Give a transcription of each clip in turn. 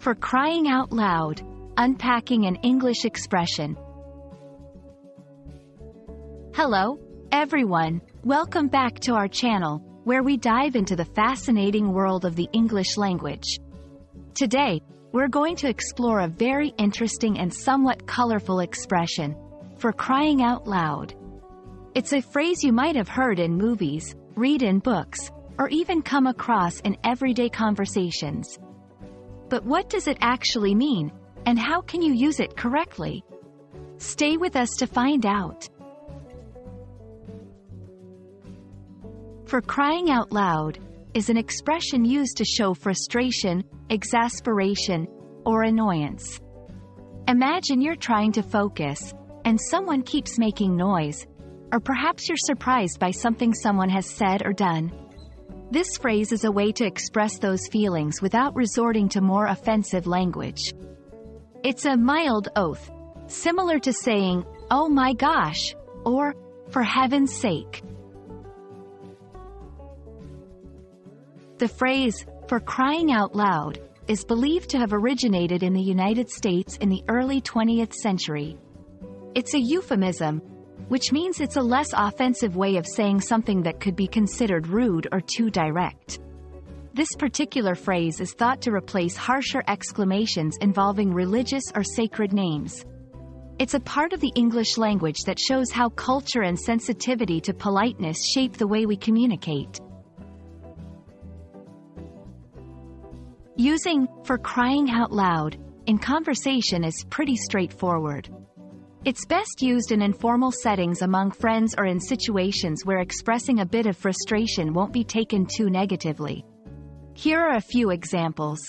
For crying out loud, unpacking an English expression. Hello, everyone. Welcome back to our channel, where we dive into the fascinating world of the English language. Today, we're going to explore a very interesting and somewhat colorful expression, for crying out loud. It's a phrase you might have heard in movies, read in books, or even come across in everyday conversations. But what does it actually mean, and how can you use it correctly? Stay with us to find out. For crying out loud is an expression used to show frustration, exasperation, or annoyance. Imagine you're trying to focus, and someone keeps making noise, or perhaps you're surprised by something someone has said or done. This phrase is a way to express those feelings without resorting to more offensive language. It's a mild oath, similar to saying, "Oh my gosh," or "for heaven's sake." The phrase, "for crying out loud," is believed to have originated in the United States in the early 20th century. It's a euphemism, which means it's a less offensive way of saying something that could be considered rude or too direct. This particular phrase is thought to replace harsher exclamations involving religious or sacred names. It's a part of the English language that shows how culture and sensitivity to politeness shape the way we communicate. Using "for crying out loud" in conversation is pretty straightforward. It's best used in informal settings among friends or in situations where expressing a bit of frustration won't be taken too negatively. Here are a few examples.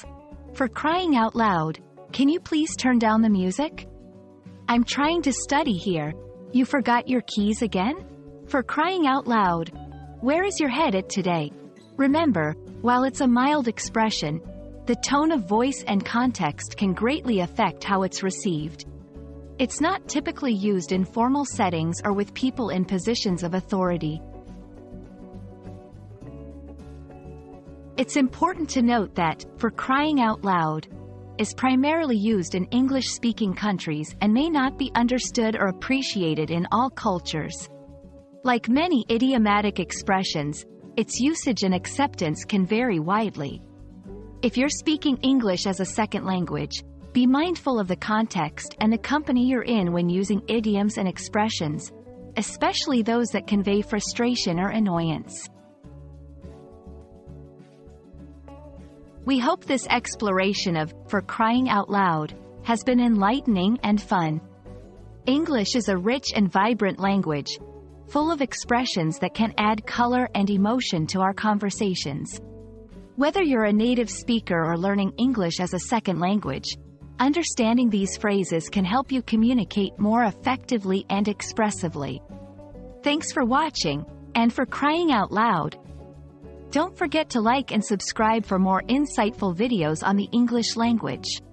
For crying out loud, can you please turn down the music? I'm trying to study here. You forgot your keys again? For crying out loud, where is your head at today? Remember, while it's a mild expression, the tone of voice and context can greatly affect how it's received. It's not typically used in formal settings or with people in positions of authority. It's important to note that "for crying out loud" is primarily used in English-speaking countries and may not be understood or appreciated in all cultures. Like many idiomatic expressions, its usage and acceptance can vary widely. If you're speaking English as a second language, be mindful of the context and the company you're in when using idioms and expressions, especially those that convey frustration or annoyance. We hope this exploration of "for crying out loud" has been enlightening and fun. English is a rich and vibrant language, full of expressions that can add color and emotion to our conversations. Whether you're a native speaker or learning English as a second language, understanding these phrases can help you communicate more effectively and expressively. Thanks for watching, and for crying out loud. Don't forget to like and subscribe for more insightful videos on the English language.